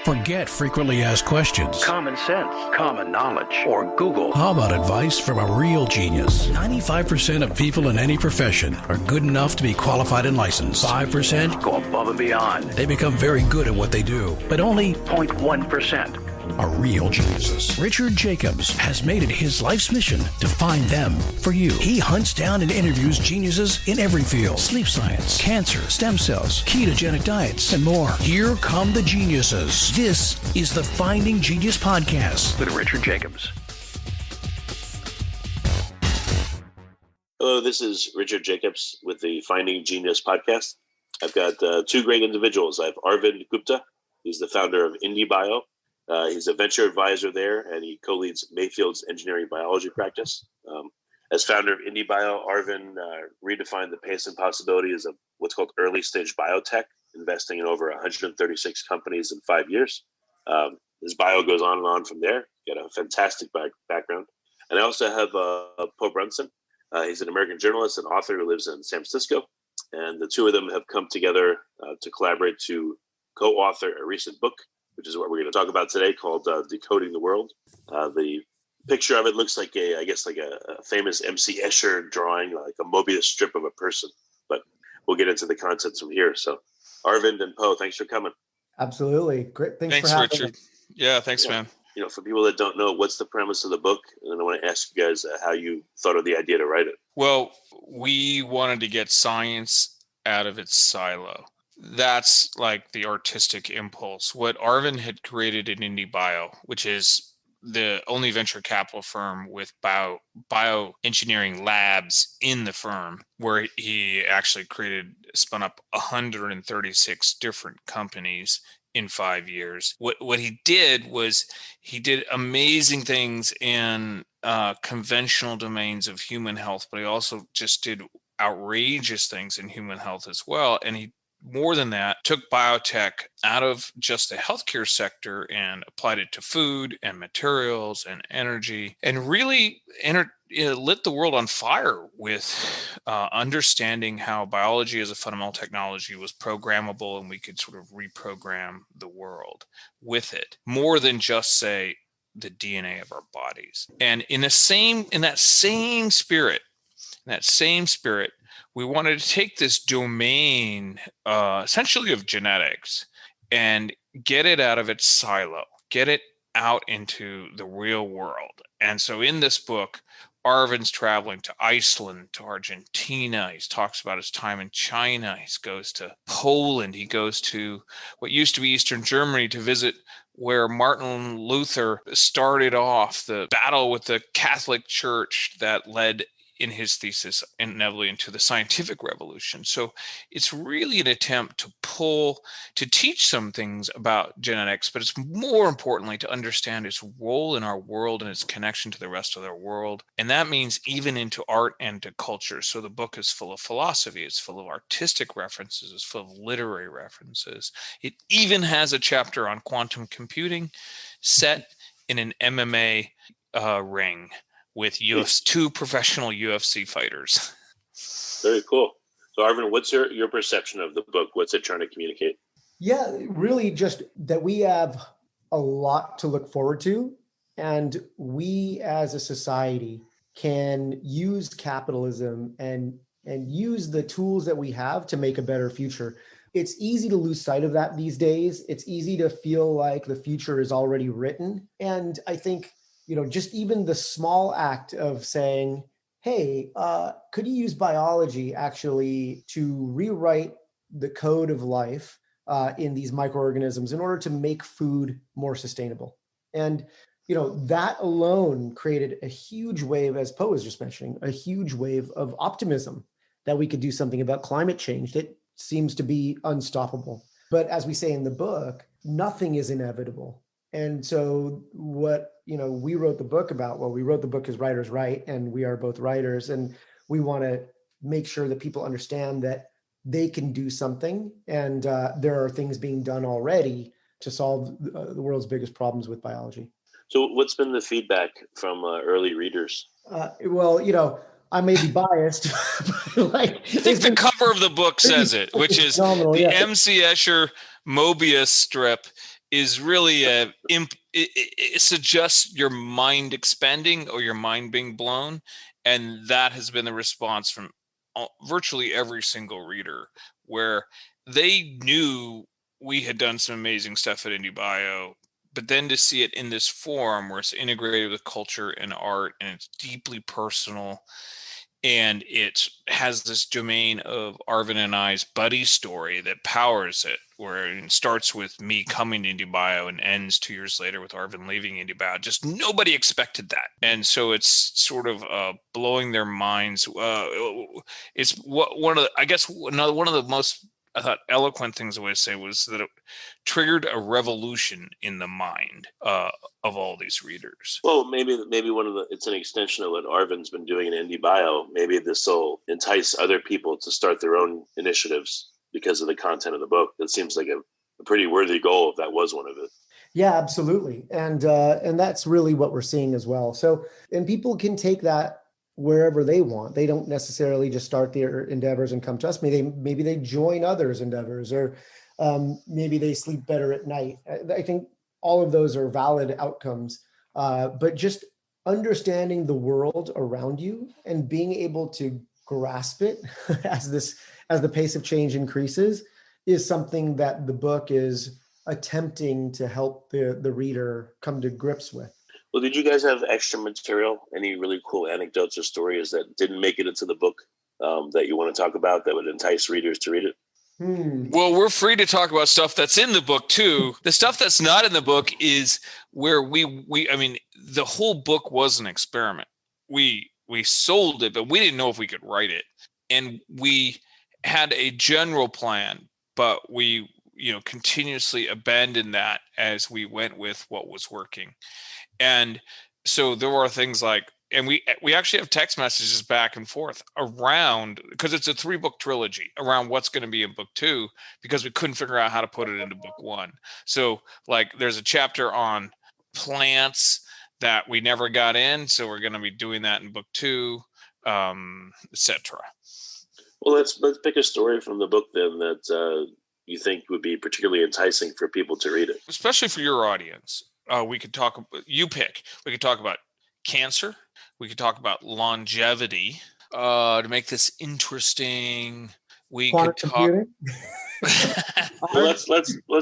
Forget frequently asked questions. Common sense, common knowledge, or Google. How about advice from a real genius? 95% of people in any profession are good enough to be qualified and licensed. 5% Go above and beyond. they become very good at what they do, but only 0.1%. are real geniuses. Richard Jacobs has made it his life's mission to find them for you. He hunts down and interviews geniuses in every field: sleep science, cancer, stem cells, ketogenic diets, and more. Here come the geniuses. This is the Finding Genius Podcast With Richard Jacobs. Hello, this is Richard Jacobs with the Finding Genius Podcast. I've got two great individuals. I have Arvind Gupta. He's the founder of IndieBio. He's a venture advisor there, and he co-leads Mayfield's engineering biology practice. As founder of IndieBio, Arvind redefined the pace and possibilities of what's called early-stage biotech, investing in over 136 companies in 5 years. His bio goes on and on from there. Got a fantastic background. And I also have Poe Bronson. He's an American journalist and author who lives in San Francisco. And the two of them have come together to collaborate to co-author a recent book, which is what we're going to talk about today, called Decoding the World. The picture of it looks like a famous M.C. Escher drawing, like a Mobius strip of a person. But we'll get into the contents from here. So Arvind and Poe, thanks for coming. Absolutely. Great. Thanks for having Richard. me. Yeah, thanks, man. You know, for people that don't know, what's the premise of the book? And I want to ask you guys how you thought of the idea to write it. Well, we wanted to get science out of its silo. That's like the artistic impulse. What Arvind had created in IndieBio, which is the only venture capital firm with bioengineering labs in the firm, where he actually spun up 136 different companies in 5 years. What he did was he did amazing things in conventional domains of human health, but he also just did outrageous things in human health as well. And he, more than that, took biotech out of just the healthcare sector and applied it to food and materials and energy, and really lit the world on fire with understanding how biology as a fundamental technology was programmable, and we could sort of reprogram the world with it, more than just, say, the DNA of our bodies. And in that same spirit, we wanted to take this domain, essentially of genetics, and get it out of its silo, get it out into the real world. And so in this book, Arvind's traveling to Iceland, to Argentina. He talks about his time in China. He goes to Poland. He goes to what used to be Eastern Germany to visit where Martin Luther started off the battle with the Catholic Church that led in his thesis inevitably into the scientific revolution. So it's really an attempt to teach some things about genetics, but it's more importantly to understand its role in our world and its connection to the rest of the world. And that means even into art and to culture. So the book is full of philosophy, it's full of artistic references, it's full of literary references. It even has a chapter on quantum computing set in an MMA ring with two professional UFC fighters. Very cool. So Arvind, what's your perception of the book? What's it trying to communicate? Yeah, really just that we have a lot to look forward to. And we as a society can use capitalism and use the tools that we have to make a better future. It's easy to lose sight of that these days. It's easy to feel like the future is already written. And I think, just even the small act of saying, hey, could you use biology actually to rewrite the code of life in these microorganisms in order to make food more sustainable? And, that alone created a huge wave, as Poe was just mentioning, a huge wave of optimism that we could do something about climate change that seems to be unstoppable. But as we say in the book, nothing is inevitable. And so what, we wrote the book about, we wrote the book as Writers Write, and we are both writers, and we want to make sure that people understand that they can do something. And there are things being done already to solve the world's biggest problems with biology. So what's been the feedback from early readers? I may be biased. But I think the cover of the book says it, which is the yeah. M.C. Escher Mobius strip is really it suggests your mind expanding or your mind being blown. And that has been the response from virtually every single reader, where they knew we had done some amazing stuff at IndieBio, but then to see it in this form where it's integrated with culture and art, and it's deeply personal, and it has this domain of Arvind and I's buddy story that powers it, where it starts with me coming to IndieBio and ends 2 years later with Arvind leaving IndieBio. Just nobody expected that. And so it's sort of blowing their minds. It's one of the most, I thought, eloquent things I would say was that it triggered a revolution in the mind of all these readers. Well, maybe it's an extension of what Arvind's been doing in IndieBio. Maybe this will entice other people to start their own initiatives because of the content of the book. That seems like a pretty worthy goal if that was one of it. Yeah, absolutely. And that's really what we're seeing as well. So, and people can take that wherever they want. They don't necessarily just start their endeavors and come to us. Maybe they join others' endeavors, or maybe they sleep better at night. I think all of those are valid outcomes, but just understanding the world around you and being able to grasp it as the pace of change increases is something that the book is attempting to help the reader come to grips with. Well, did you guys have extra material? Any really cool anecdotes or stories that didn't make it into the book that you want to talk about that would entice readers to read it? Well, we're free to talk about stuff that's in the book too. The stuff that's not in the book is where the whole book was an experiment. We sold it, but we didn't know if we could write it. And we had a general plan, but we, continuously abandoned that as we went with what was working. And so there were things like, and we actually have text messages back and forth around, because it's a 3-book trilogy, around what's going to be in book 2, because we couldn't figure out how to put it into book 1. So like there's a chapter on plants that we never got in, so we're going to be doing that in book 2, etc. Well, let's pick a story from the book then that you think would be particularly enticing for people to read it, especially for your audience. We could talk. You pick. We could talk about cancer. We could talk about longevity. To make this interesting, we Quantum could talk. computing? Well, let's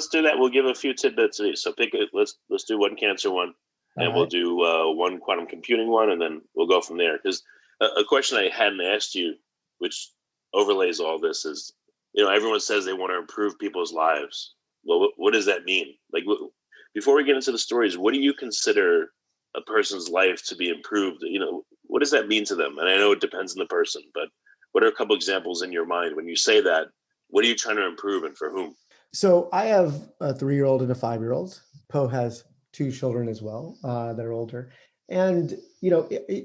do that. We'll give a few tidbits of these. So pick it. Let's do one cancer one, and we'll do one quantum computing one, and then we'll go from there. Because a question I hadn't asked you, which overlays all this, is everyone says they want to improve people's lives. Well, what does that mean? Like, before we get into the stories, what do you consider a person's life to be improved? What does that mean to them? And I know it depends on the person, but what are a couple examples in your mind when you say that? What are you trying to improve, and for whom? So I have a 3-year-old and a 5-year-old. Poe has 2 children as well that are older. And,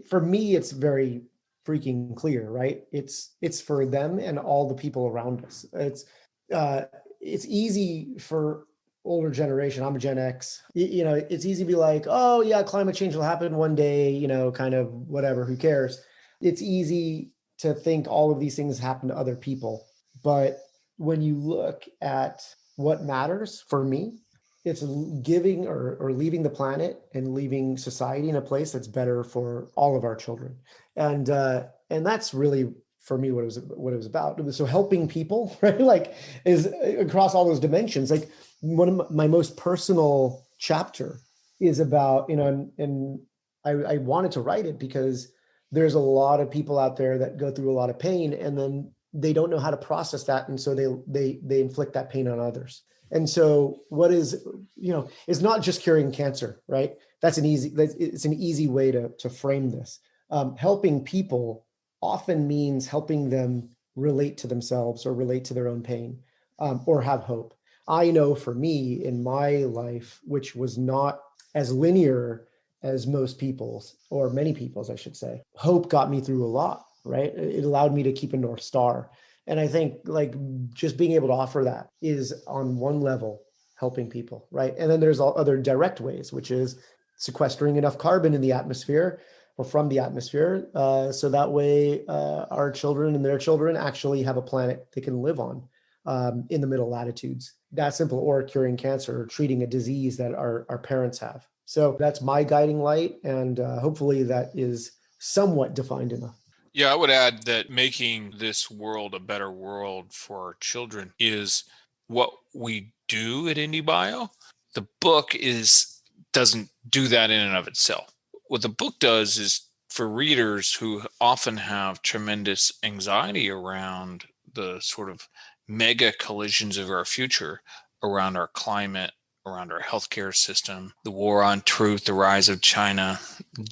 for me, it's very freaking clear, right? It's for them and all the people around us. It's easy for older generation. I'm a Gen X. It's easy to be like, oh yeah, climate change will happen one day, kind of whatever, who cares? It's easy to think all of these things happen to other people. But when you look at what matters for me, it's giving or leaving the planet and leaving society in a place that's better for all of our children. And that's really, for me, what it was about. So helping people, right? Like, is across all those dimensions. Like, one of my most personal chapter is about, and I wanted to write it because there's a lot of people out there that go through a lot of pain, and then they don't know how to process that. And so they inflict that pain on others. And so what is, it's not just curing cancer, right? It's an easy way to frame this. Helping people often means helping them relate to themselves or relate to their own pain, or have hope. I know for me in my life, which was not as linear as most people's, or many people's, I should say, hope got me through a lot, right? It allowed me to keep a North Star. And I think like just being able to offer that is on one level helping people, right? And then there's all other direct ways, which is sequestering enough carbon in the atmosphere or from the atmosphere, so that way our children and their children actually have a planet they can live on. in the middle latitudes. That simple, or curing cancer or treating a disease that our parents have. So that's my guiding light. And hopefully that is somewhat defined enough. Yeah, I would add that making this world a better world for our children is what we do at IndieBio. The book doesn't do that in and of itself. What the book does is, for readers who often have tremendous anxiety around the sort of mega collisions of our future, around our climate, around our healthcare system, the war on truth, the rise of China,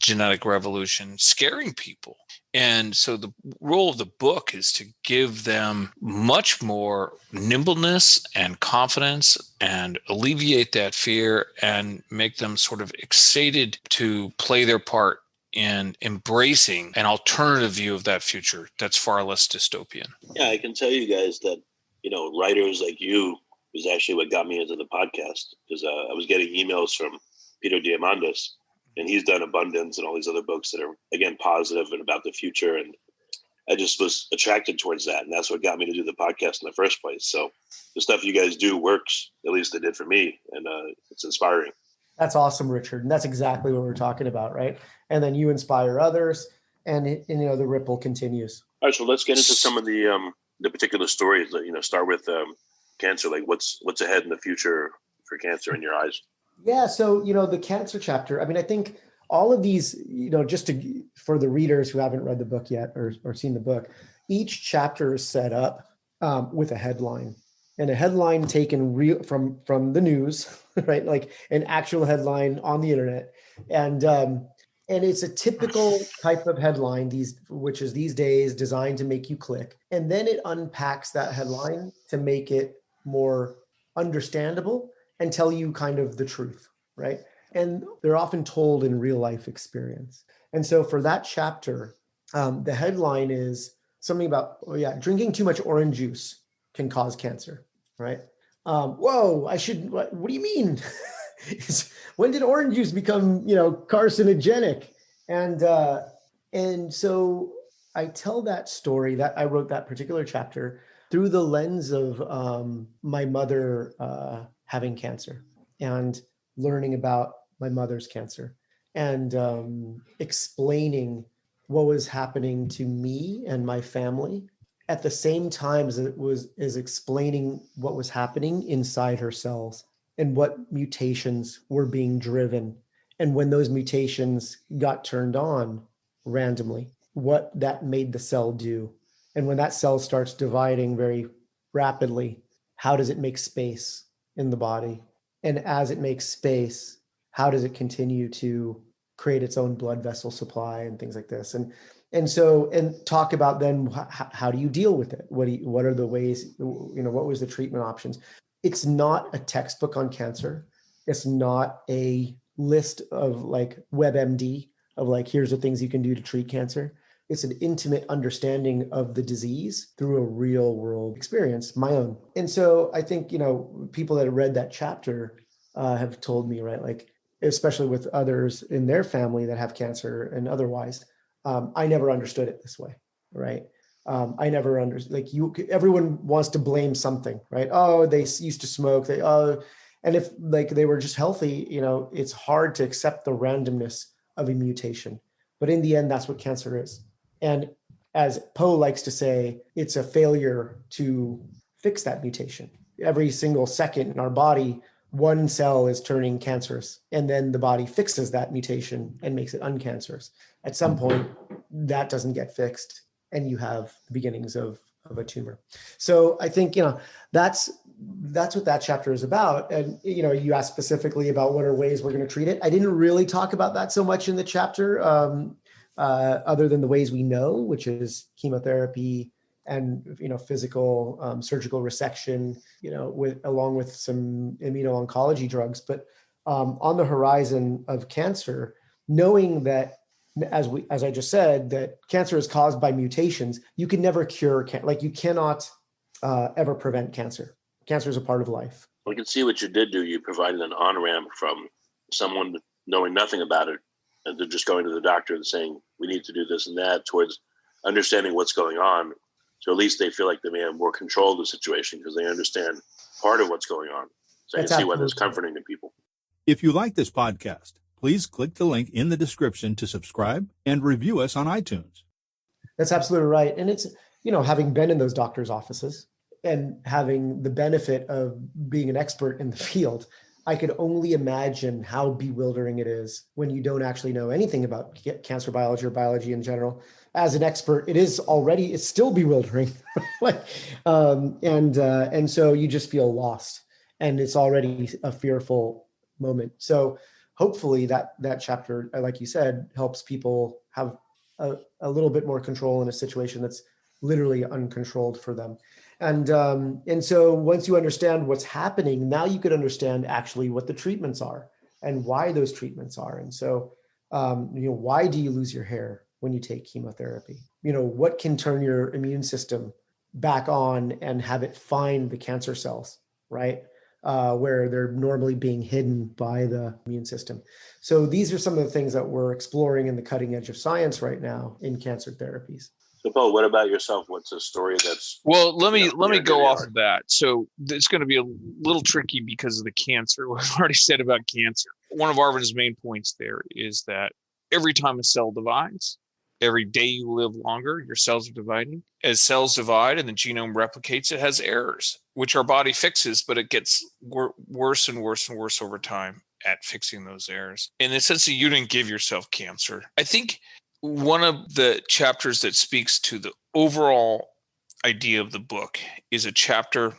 genetic revolution, scaring people. And so the role of the book is to give them much more nimbleness and confidence and alleviate that fear and make them sort of excited to play their part in embracing an alternative view of that future that's far less dystopian. Yeah, I can tell you guys that, writers like you is actually what got me into the podcast, because I was getting emails from Peter Diamandis, and he's done Abundance and all these other books that are, again, positive and about the future. And I just was attracted towards that. And that's what got me to do the podcast in the first place. So the stuff you guys do works, at least it did for me. And it's inspiring. That's awesome, Richard. And that's exactly what we're talking about, right? And then you inspire others, and the ripple continues. All right, so let's get into some of the particular stories. Start with cancer. Like what's ahead in the future for cancer in your eyes? Yeah. So, the cancer chapter, I think all of these, for the readers who haven't read the book yet or seen the book, each chapter is set up with a headline, and a headline taken from the news, right? Like an actual headline on the internet. And it's a typical type of headline, which is these days designed to make you click. And then it unpacks that headline to make it more understandable and tell you kind of the truth, right? And they're often told in real life experience. And so for that chapter, the headline is something about, drinking too much orange juice can cause cancer, right? What do you mean? When did orange juice become, carcinogenic? And so I tell that story, that I wrote that particular chapter through the lens of my mother having cancer and learning about my mother's cancer and explaining what was happening to me and my family at the same time as is explaining what was happening inside her cells and what mutations were being driven. And when those mutations got turned on randomly, what that made the cell do. And when that cell starts dividing very rapidly, how does it make space in the body? And as it makes space, how does it continue to create its own blood vessel supply and things like this? And talk about then how do you deal with it? What are the ways, what was the treatment options? It's not a textbook on cancer. It's not a list of like WebMD of like, here's the things you can do to treat cancer. It's an intimate understanding of the disease through a real world experience, my own. And so I think, people that have read that chapter have told me, right, like, especially with others in their family that have cancer and otherwise, I never understood it this way, right? I never understood, everyone wants to blame something, right? Oh, they used to smoke. And if like they were just healthy, it's hard to accept the randomness of a mutation. But in the end, that's what cancer is. And as Poe likes to say, it's a failure to fix that mutation. Every single second in our body, one cell is turning cancerous, and then the body fixes that mutation and makes it uncancerous. At some point, that doesn't get fixed, and you have the beginnings of a tumor. So I think, that's what that chapter is about. And, you asked specifically about what are ways we're going to treat it. I didn't really talk about that so much in the chapter, other than the ways we know, which is chemotherapy and, physical, surgical resection, along with some immuno-oncology drugs. But on the horizon of cancer, knowing that, as I just said, that cancer is caused by mutations, you can never cure you cannot ever prevent cancer. Cancer is a part of life. We can see what you did do. You provided an on-ramp from someone knowing nothing about it, and they're just going to the doctor and saying, we need to do this and that, towards understanding what's going on So at least they feel like they may have more control of the situation because they understand part of what's going on. So I can see why that's comforting to people. If you like this podcast, please click the link in the description to subscribe and review us on iTunes. That's absolutely right. And it's, having been in those doctors' offices and having the benefit of being an expert in the field, I could only imagine how bewildering it is when you don't actually know anything about cancer biology or biology in general. As an expert, it's still bewildering. And so you just feel lost, and it's already a fearful moment. So hopefully that chapter, like you said, helps people have a little bit more control in a situation that's literally uncontrolled for them. And so once you understand what's happening, now you could understand actually what the treatments are and why those treatments are. And so, why do you lose your hair when you take chemotherapy? What can turn your immune system back on and have it find the cancer cells, right? Where they're normally being hidden by the immune system. So these are some of the things that we're exploring in the cutting edge of science right now in cancer therapies. So, Paul, what about yourself? What's a story that's... Well, let me go off of that. So it's going to be a little tricky because of the cancer. We've already said about cancer. One of Arvind's main points there is that every time a cell divides, every day you live longer, your cells are dividing. As cells divide and the genome replicates, it has errors, which our body fixes, but it gets worse and worse and worse over time at fixing those errors. In the sense that you didn't give yourself cancer, I think one of the chapters that speaks to the overall idea of the book is a chapter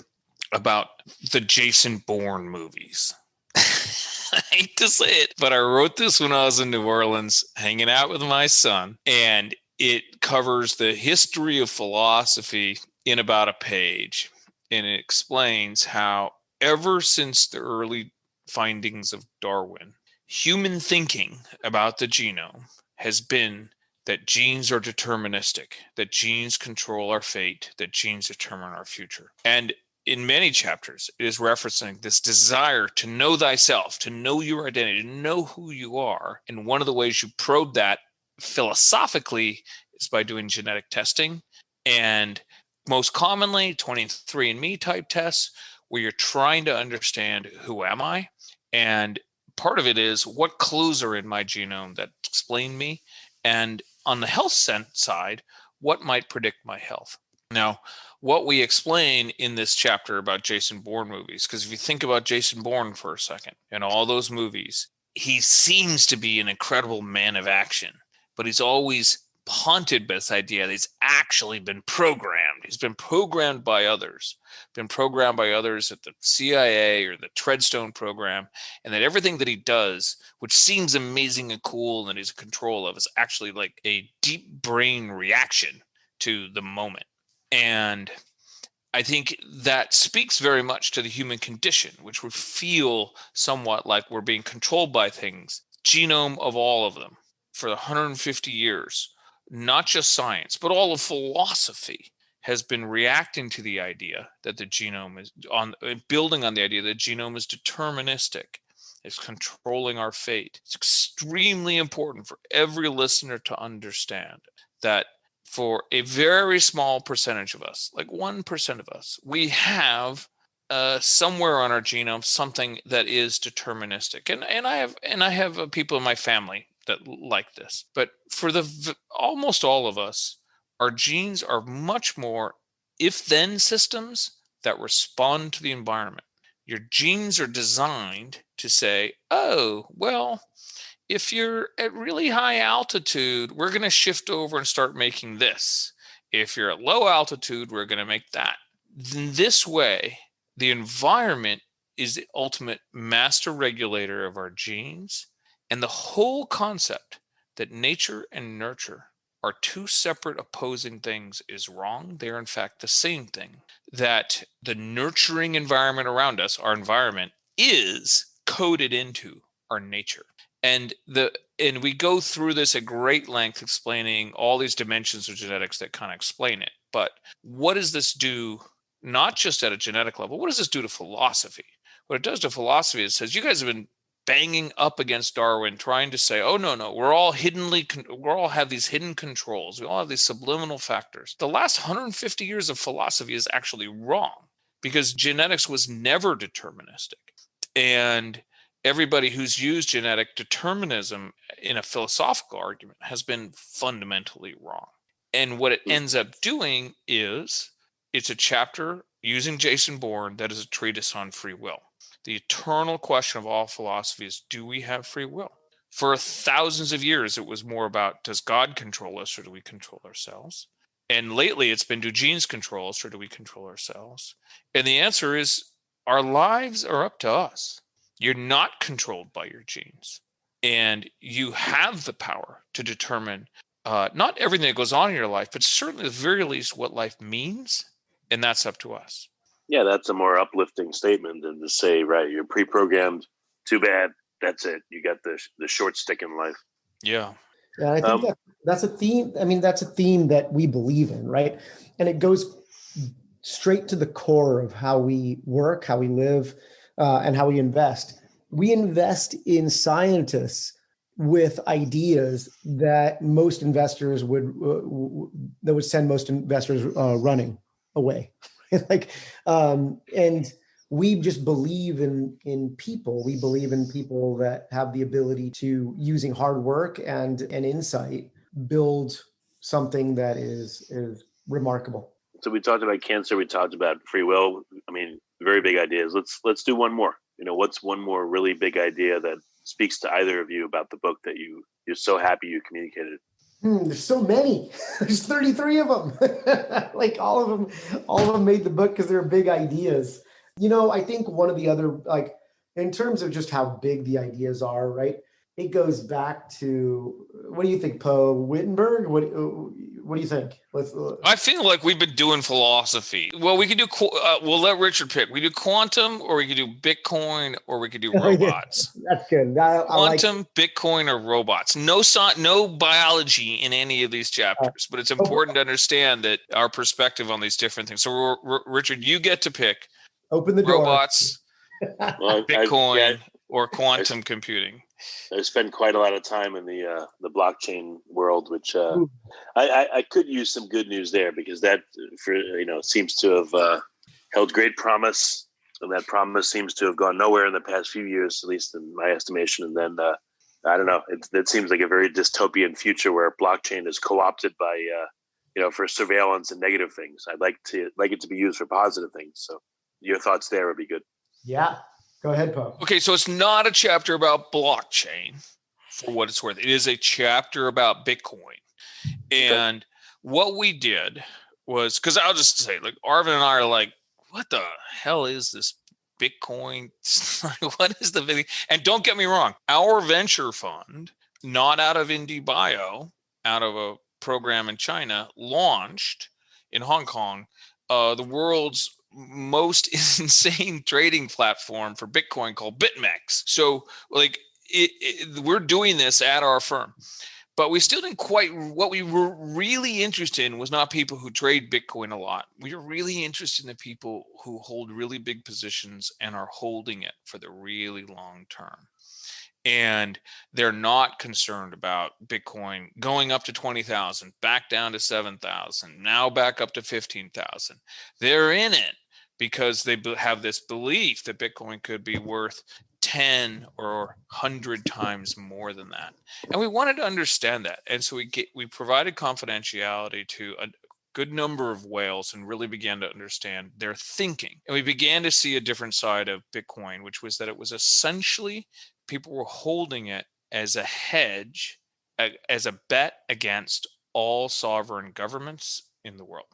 about the Jason Bourne movies. I hate to say it, but I wrote this when I was in New Orleans hanging out with my son, and it covers the history of philosophy in about a page. And it explains how ever since the early findings of Darwin, human thinking about the genome has been that genes are deterministic, that genes control our fate, that genes determine our future. And in many chapters, it is referencing this desire to know thyself, to know your identity, to know who you are. And one of the ways you probe that philosophically is by doing genetic testing. And most commonly, 23andMe type tests, where you're trying to understand who am I? And part of it is what clues are in my genome that explain me? And on the health side, what might predict my health? Now, what we explain in this chapter about Jason Bourne movies, because if you think about Jason Bourne for a second and all those movies, he seems to be an incredible man of action, but he's always haunted by this idea that he's actually been programmed. He's been programmed by others, at the CIA or the Treadstone program, and that everything that he does, which seems amazing and cool and that he's in control of, is actually like a deep brain reaction to the moment. And I think that speaks very much to the human condition, which we feel somewhat like we're being controlled by things. Genome of all of them for 150 years. Not just science, but all of philosophy has been reacting to the idea that the genome is building on the idea that the genome is deterministic, is controlling our fate. It's extremely important for every listener to understand that for a very small percentage of us, like 1% of us, we have somewhere on our genome something that is deterministic. And I have people in my family that like this, but for almost all of us, our genes are much more if-then systems that respond to the environment. Your genes are designed to say, oh, well, if you're at really high altitude, we're going to shift over and start making this. If you're at low altitude, we're going to make that. In this way, the environment is the ultimate master regulator of our genes. And the whole concept that nature and nurture are two separate opposing things is wrong. They're in fact the same thing. That the nurturing environment around us, our environment, is coded into our nature. And we go through this at great length explaining all these dimensions of genetics that kind of explain it. But what does this do, not just at a genetic level, what does this do to philosophy? What it does to philosophy is it says, you guys have been banging up against Darwin, trying to say, oh, no, we're all have these hidden controls. We all have these subliminal factors. The last 150 years of philosophy is actually wrong because genetics was never deterministic. And everybody who's used genetic determinism in a philosophical argument has been fundamentally wrong. And what it ends up doing is it's a chapter using Jason Bourne that is a treatise on free will. The eternal question of all philosophy is, do we have free will? For thousands of years, it was more about, does God control us or do we control ourselves? And lately, it's been, do genes control us or do we control ourselves? And the answer is, our lives are up to us. You're not controlled by your genes. And you have the power to determine not everything that goes on in your life, but certainly at the very least what life means. And that's up to us. Yeah, that's a more uplifting statement than to say, right, you're pre-programmed, too bad, that's it. You got the short stick in life. Yeah. Yeah, I think that's a theme. I mean, that's a theme that we believe in, right? And it goes straight to the core of how we work, how we live, and how we invest. We invest in scientists with ideas that most investors would send most investors running away. And we just believe in people. We believe in people that have the ability to, using hard work and insight, build something that is remarkable. So we talked about cancer. We talked about free will. I mean, very big ideas. Let's do one more. What's one more really big idea that speaks to either of you about the book that you're so happy you communicated? There's so many. There's 33 of them. Like all of them made the book because they're big ideas. I think one of the other, like, in terms of just how big the ideas are, right? It goes back to, what do you think, Poe Wittenberg? What do you think? I feel like we've been doing philosophy. Well, we could do, we'll let Richard pick. We do quantum, or we could do Bitcoin, or we could do robots. That's good. Quantum, Bitcoin, or robots. No biology in any of these chapters, but it's important to understand that our perspective on these different things. So, Richard, you get to pick. Open the door. Robots, Bitcoin, or quantum computing. I spend quite a lot of time in the blockchain world, which I could use some good news there, because that seems to have held great promise, and that promise seems to have gone nowhere in the past few years, at least in my estimation. And then I don't know, it seems like a very dystopian future where blockchain is co-opted by for surveillance and negative things. I'd like it to be used for positive things. So your thoughts there would be good. Yeah. Go ahead, Poe. Okay, so it's not a chapter about blockchain, for what it's worth. It is a chapter about Bitcoin. And what we did was, because I'll just say, like, Arvind and I are like, what the hell is this Bitcoin? What is the big? And don't get me wrong, our venture fund, not out of IndieBio, out of a program in China, launched in Hong Kong the world's most insane trading platform for Bitcoin called BitMEX. So, like, we're doing this at our firm, but we still didn't quite. What we were really interested in was not people who trade Bitcoin a lot. We were really interested in the people who hold really big positions and are holding it for the really long term. And they're not concerned about Bitcoin going up to 20,000, back down to 7,000, now back up to 15,000. They're in it because they have this belief that Bitcoin could be worth 10 or 100 times more than that. And we wanted to understand that. And so we provided confidentiality to a good number of whales and really began to understand their thinking. And we began to see a different side of Bitcoin, which was that it was essentially people were holding it as a hedge, as a bet against all sovereign governments in the world.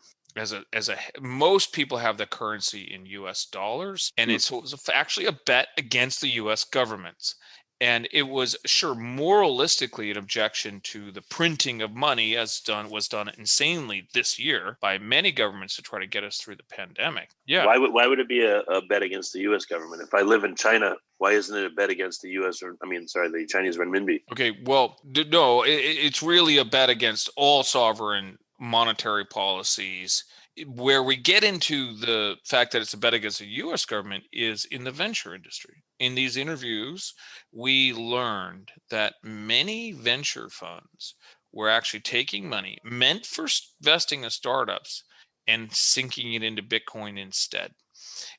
Most people have the currency in US dollars, and it was actually a bet against the US governments. And it was, sure, moralistically an objection to the printing of money, was done insanely this year by many governments to try to get us through the pandemic. Yeah. Why would it be a bet against the U.S. government? If I live in China, why isn't it a bet against the the Chinese renminbi? Okay, well, no, it's really a bet against all sovereign monetary policies where we get into the fact that it's a bet against the US government is in the venture industry. In these interviews, we learned that many venture funds were actually taking money meant for investing in startups and sinking it into Bitcoin instead.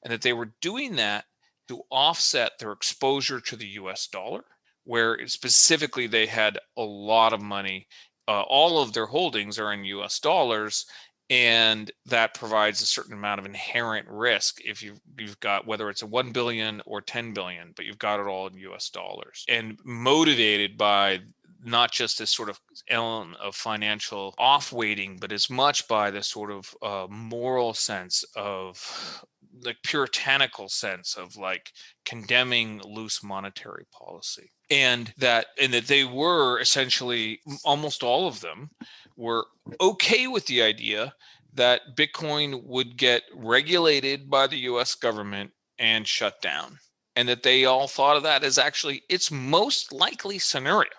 And that they were doing that to offset their exposure to the US dollar, where specifically they had a lot of money. All of their holdings are in US dollars, and that provides a certain amount of inherent risk if you've got, whether it's a 1 billion or 10 billion, but you've got it all in US dollars. And motivated by not just this sort of element of financial off-weighting, but as much by this sort of moral sense of, like, puritanical sense of like condemning loose monetary policy. And that they were essentially, almost all of them were okay with the idea that Bitcoin would get regulated by the US government and shut down. And that they all thought of that as actually its most likely scenario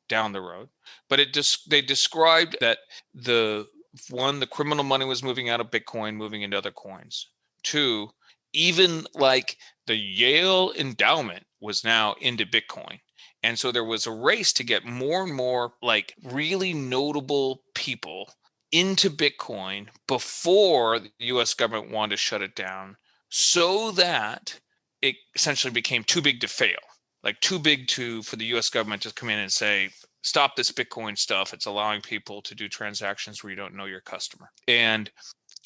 down the road. But they described that the criminal money was moving out of Bitcoin, moving into other coins. 2, even like the Yale endowment was now into Bitcoin. And so there was a race to get more and more like really notable people into Bitcoin before the US government wanted to shut it down, so that it essentially became too big to fail, like too big for the US government to come in and say, stop this Bitcoin stuff. It's allowing people to do transactions where you don't know your customer. And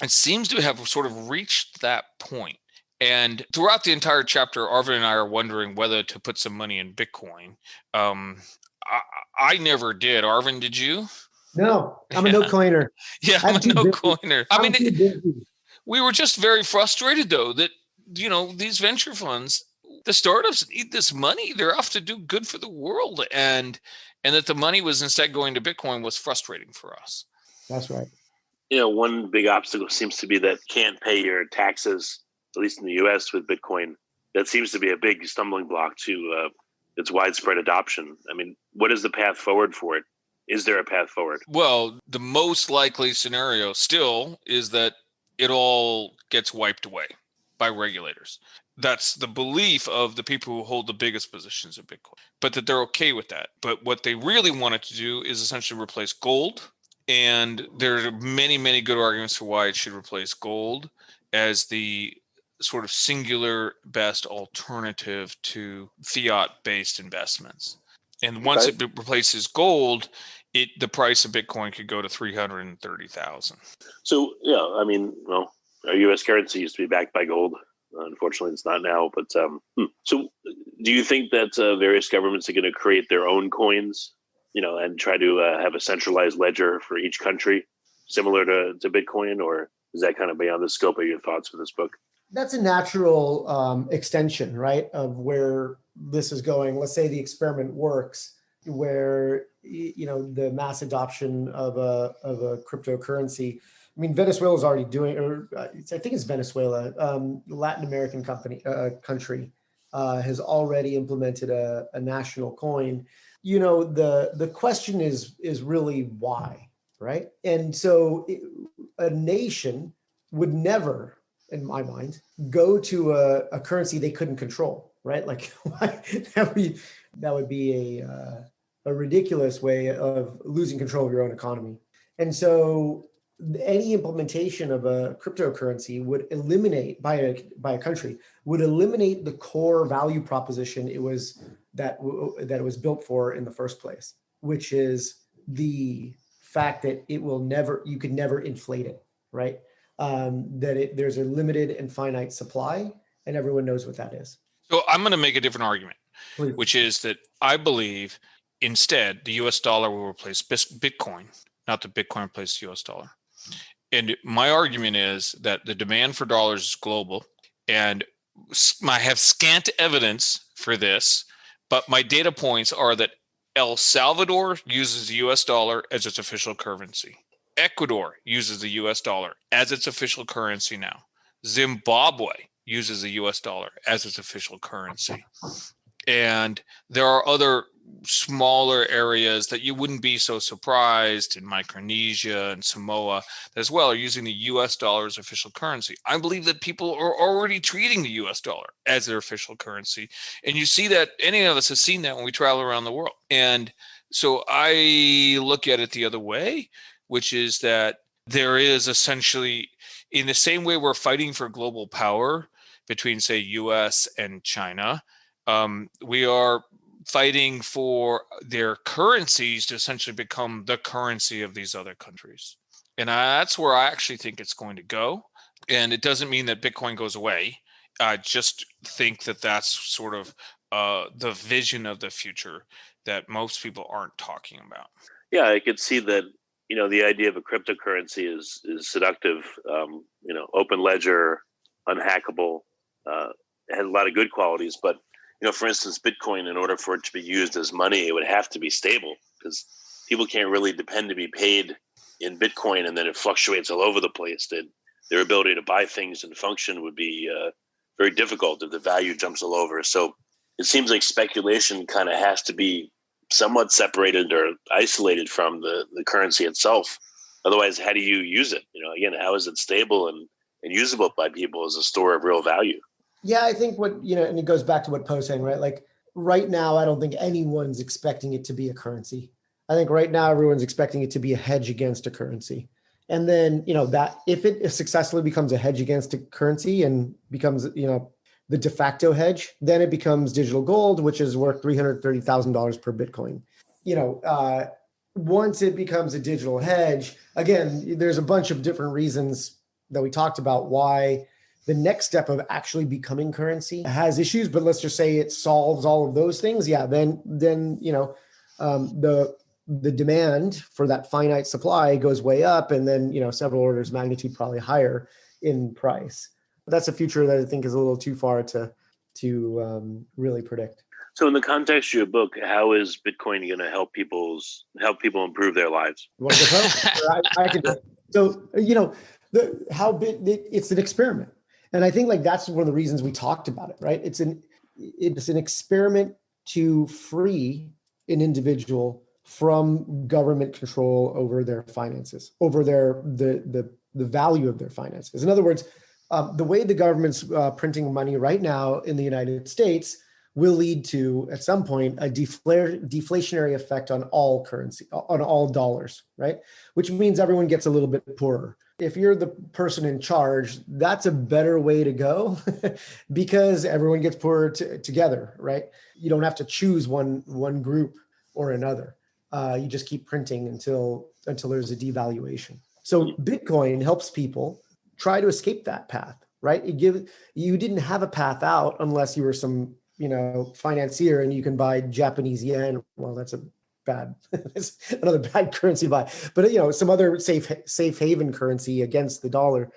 it seems to have sort of reached that point. And throughout the entire chapter, Arvind and I are wondering whether to put some money in Bitcoin. I never did. Arvind, did you? No, I'm a no-coiner. Yeah, I'm a no-coiner. I mean, busy. We were just very frustrated, though, that, these venture funds, the startups need this money. They're off to do good for the world. And that the money was instead going to Bitcoin was frustrating for us. That's right. One big obstacle seems to be that can't pay your taxes, at least in the US with Bitcoin. That seems to be a big stumbling block to its widespread adoption. I mean, what is the path forward for it? Is there a path forward? Well, the most likely scenario still is that it all gets wiped away by regulators. That's the belief of the people who hold the biggest positions of Bitcoin, but that they're okay with that. But what they really wanted to do is essentially replace gold. And there are many, many good arguments for why it should replace gold as the sort of singular best alternative to fiat-based investments. And once it replaces gold, the price of Bitcoin could go to 330,000. So, I mean, our U.S. currency used to be backed by gold. Unfortunately, it's not now. But so, do you think that various governments are going to create their own coins, and try to have a centralized ledger for each country, similar to Bitcoin, or is that kind of beyond the scope of your thoughts for this book? That's a natural extension, right, of where this is going. Let's say the experiment works, where the mass adoption of a cryptocurrency. I mean, Venezuela is already doing, or I think it's Venezuela, Latin American country has already implemented a national coin. The question is really why, right? And so a nation would never, in my mind, go to a currency they couldn't control, right? Like that would be a ridiculous way of losing control of your own economy. And so any implementation of a cryptocurrency would eliminate by a country would eliminate the core value proposition it was that it was built for in the first place, which is the fact that you could never inflate it, right? There's a limited and finite supply, and everyone knows what that is. So I'm going to make a different argument, Please. Which is that I believe instead the US dollar will replace Bitcoin, not the Bitcoin replace the US dollar. And my argument is that the demand for dollars is global, and I have scant evidence for this, but my data points are that El Salvador uses the US dollar as its official currency. Ecuador uses the US dollar as its official currency now. Zimbabwe uses the US dollar as its official currency. And there are other smaller areas that you wouldn't be so surprised in Micronesia and Samoa as well are using the US dollar as official currency. I believe that people are already treating the US dollar as their official currency. And you see that any of us have seen that when we travel around the world. And so I look at it the other way, which is that there is essentially, in the same way we're fighting for global power between, say, US and China, we are fighting for their currencies to essentially become the currency of these other countries. And that's where I actually think it's going to go. And it doesn't mean that Bitcoin goes away. I just think that that's sort of the vision of the future that most people aren't talking about. Yeah, I could see that, the idea of a cryptocurrency is seductive. Open ledger, unhackable, has a lot of good qualities, but for instance, Bitcoin, in order for it to be used as money, it would have to be stable because people can't really depend to be paid in Bitcoin, and then it fluctuates all over the place. That their ability to buy things and function would be very difficult if the value jumps all over. So it seems like speculation kind of has to be somewhat separated or isolated from the currency itself. Otherwise, how do you use it? Again, how is it stable and usable by people as a store of real value? Yeah, I think and it goes back to what Poe's saying, right? Like right now, I don't think anyone's expecting it to be a currency. I think right now, everyone's expecting it to be a hedge against a currency. And then, that if it successfully becomes a hedge against a currency and becomes, the de facto hedge, then it becomes digital gold, which is worth $330,000 per Bitcoin. Once it becomes a digital hedge, again, there's a bunch of different reasons that we talked about why the next step of actually becoming currency has issues, but let's just say it solves all of those things. Yeah, then the demand for that finite supply goes way up, and then several orders of magnitude probably higher in price. That's a future that I think is a little too far to really predict. So, in the context of your book, how is Bitcoin going to help people improve their lives? You want to go I can do it. So, it's an experiment. And I think that's one of the reasons we talked about it, right? It's an experiment to free an individual from government control over their finances, over the value of their finances. In other words, the way the government's printing money right now in the United States will lead to, at some point, a deflationary effect on all currency, on all dollars, right? Which means everyone gets a little bit poorer. If you're the person in charge, that's a better way to go because everyone gets poorer together, right? You don't have to choose one group or another. You just keep printing until there's a devaluation. So Bitcoin helps people try to escape that path, right? You didn't have a path out unless you were some, financier and you can buy Japanese yen. Well, that's another bad currency buy, but some other safe haven currency against the dollar.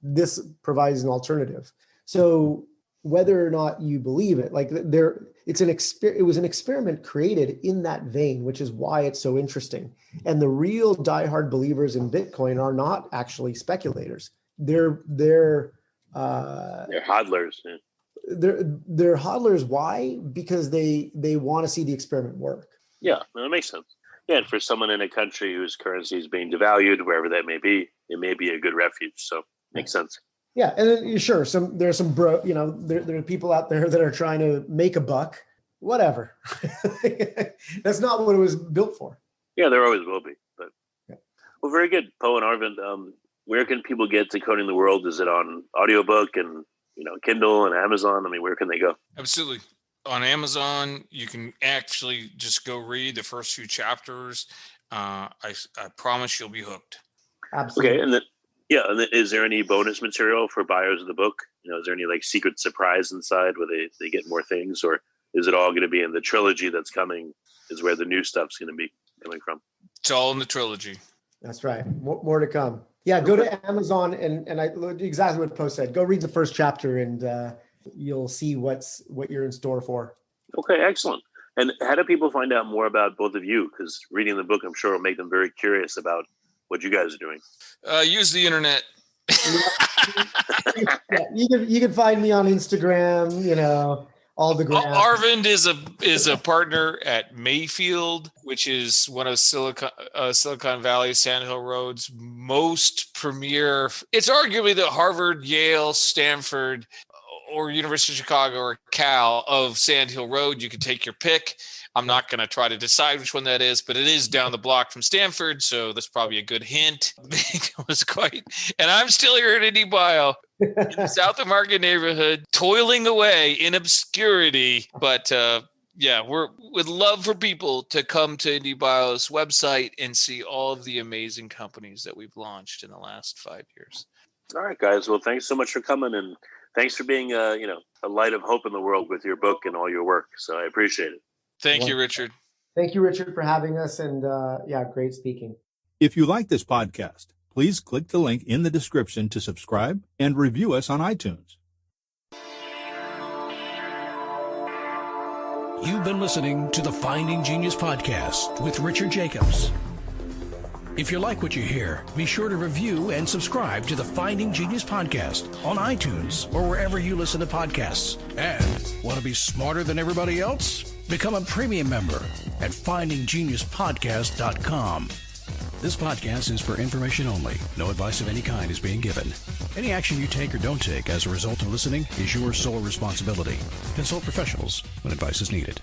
This provides an alternative. So whether or not you believe it, it was an experiment created in that vein, which is why it's so interesting. And the real diehard believers in Bitcoin are not actually speculators. They're hodlers. Yeah. They're hodlers. Why? Because they want to see the experiment work. Yeah, that makes sense. Yeah, and for someone in a country whose currency is being devalued, wherever that may be, it may be a good refuge. So makes sense. Yeah, and then, sure, there are people out there that are trying to make a buck. Whatever. That's not what it was built for. Yeah, there always will be. But well, very good, Poe and Arvind. Where can people get Decoding the World? Is it on audiobook and Kindle and Amazon? I mean, where can they go? Absolutely. On Amazon, you can actually just go read the first few chapters. I promise you'll be hooked. Absolutely. Okay, and then is there any bonus material for buyers of the book? Is there any secret surprise inside where they get more things, or is it all going to be in the trilogy that's coming? Is where the new stuff's going to be coming from? It's all in the trilogy. That's right. More to come. Yeah, go to Amazon and exactly what Poe said. Go read the first chapter and you'll see what you're in store for. Okay, excellent. And how do people find out more about both of you? Because reading the book, I'm sure, will make them very curious about what you guys are doing. Use the internet. You can find me on Instagram. all the grants. Arvind is a partner at Mayfield, which is one of Silicon Valley, Sand Hill Road's most premier. It's arguably the Harvard, Yale, Stanford, or University of Chicago or Cal of Sand Hill Road. You can take your pick. I'm not going to try to decide which one that is, but it is down the block from Stanford, so that's probably a good hint. It was quite, and I'm still here at Indy Bio in the South of Market neighborhood, toiling away in obscurity. But we'd love for people to come to Indy Bio's website and see all of the amazing companies that we've launched in the last 5 years. All right, guys. Well, thanks so much for coming, and thanks for being a light of hope in the world with your book and all your work. So I appreciate it. Thank you, Richard. Thank you, Richard, for having us. And great speaking. If you like this podcast, please click the link in the description to subscribe and review us on iTunes. You've been listening to the Finding Genius podcast with Richard Jacobs. If you like what you hear, be sure to review and subscribe to the Finding Genius podcast on iTunes or wherever you listen to podcasts. And want to be smarter than everybody else? Become a premium member at findinggeniuspodcast.com. This podcast is for information only. No advice of any kind is being given. Any action you take or don't take as a result of listening is your sole responsibility. Consult professionals when advice is needed.